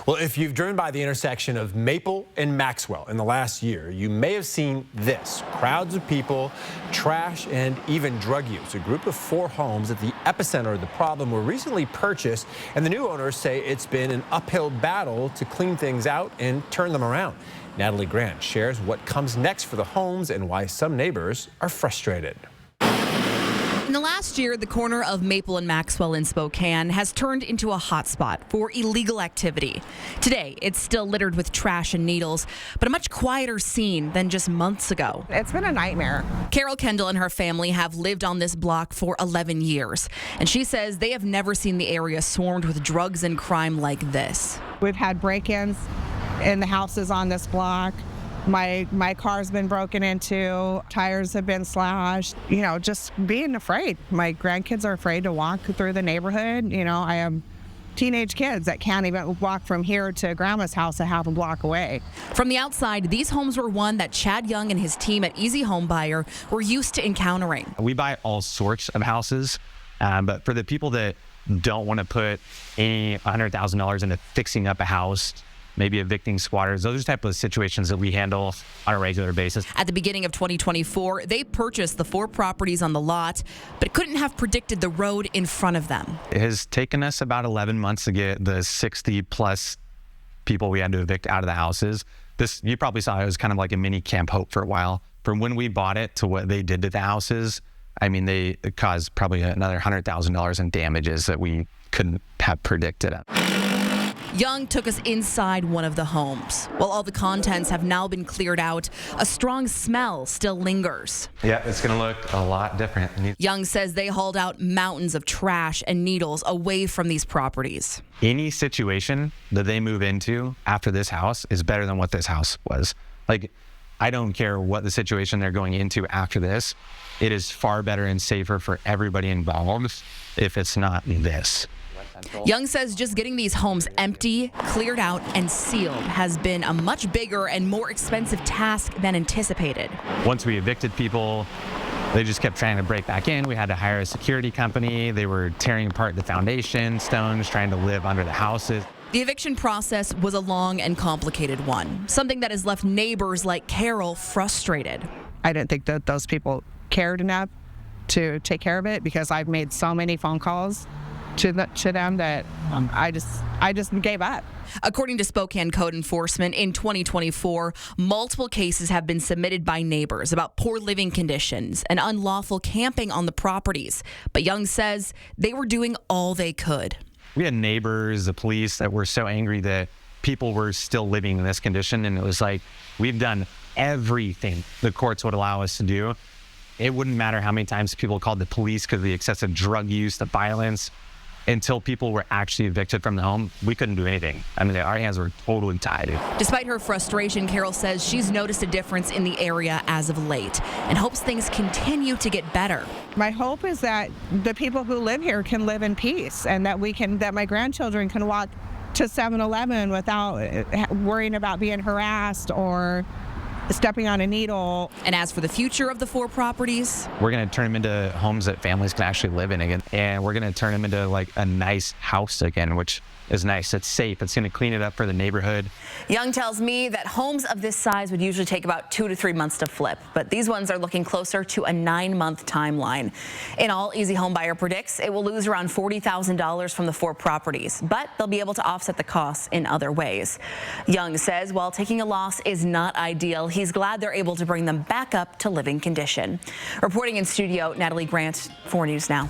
Well, if you've driven by the intersection of Maple and Maxwell in the last year, you may have seen this. Crowds of people, trash, and even drug use. A group of 4 homes at the epicenter of the problem were recently purchased, and the new owners say it's been an uphill battle to clean things out and turn them around. Natalie Grant shares what comes next for the homes and why some neighbors are frustrated. In the last year, the corner of Maple and Maxwell in Spokane has turned into a hotspot for illegal activity. Today, it's still littered with trash and needles, but a much quieter scene than just months ago. It's been a nightmare. Carol Kendall and her family have lived on this block for 11 years, and she says they have never seen the area swarmed with drugs and crime like this. We've had break-ins in the houses on this block. My car's been broken into, tires have been slashed, just being afraid. My grandkids are afraid to walk through the neighborhood. I have teenage kids that can't even walk from here to grandma's house a half a block away. From the outside, these homes were one that Chad Young and his team at Easy Home Buyer were used to encountering. We buy all sorts of houses, but for the people that don't want to put any $100,000 into fixing up a house, maybe evicting squatters, those are the type of situations that we handle on a regular basis. At the beginning of 2024, they purchased the 4 properties on the lot, but couldn't have predicted the road in front of them. It has taken us about 11 months to get the 60 plus people we had to evict out of the houses. This, you probably saw, it was kind of like a mini Camp Hope for a while. From when we bought it to what they did to the houses, I mean, they caused probably another $100,000 in damages that we couldn't have predicted. Young took us inside one of the homes. While all the contents have now been cleared out, a strong smell still lingers. Yeah, it's going to look a lot different. Young says they hauled out mountains of trash and needles away from these properties. Any situation that they move into after this house is better than what this house was. Like, I don't care what the situation they're going into after this. It is far better and safer for everybody involved if it's not this. Young says just getting these homes empty, cleared out, and sealed has been a much bigger and more expensive task than anticipated. Once we evicted people, they just kept trying to break back in. We had to hire a security company. They were tearing apart the foundation stones, trying to live under the houses. The eviction process was a long and complicated one, something that has left neighbors like Carol frustrated. I didn't think that those people cared enough to take care of it because I've made so many phone calls to them that I just gave up. According to Spokane Code Enforcement, in 2024, multiple cases have been submitted by neighbors about poor living conditions and unlawful camping on the properties. But Young says they were doing all they could. We had neighbors, the police, that were so angry that people were still living in this condition. And it was like, we've done everything the courts would allow us to do. It wouldn't matter how many times people called the police because of the excessive drug use, the violence. Until people were actually evicted from the home, we couldn't do anything. I mean, our hands were totally tied. Despite her frustration, Carol says she's noticed a difference in the area as of late and hopes things continue to get better. My hope is that the people who live here can live in peace and that that my grandchildren can walk to 7-Eleven without worrying about being harassed or stepping on a needle. And as for the future of the 4 properties, we're going to turn them into homes that families can actually live in again. And we're going to turn them into like a nice house again, which is nice. It's safe. It's going to clean it up for the neighborhood. Young tells me that homes of this size would usually take about 2 to 3 months to flip, but these ones are looking closer to a 9-month timeline. In all, Easy Home Buyer predicts it will lose around $40,000 from the 4 properties, but they'll be able to offset the costs in other ways. Young says while taking a loss is not ideal, he's glad they're able to bring them back up to living condition. Reporting in studio, Natalie Grant, 4 News Now.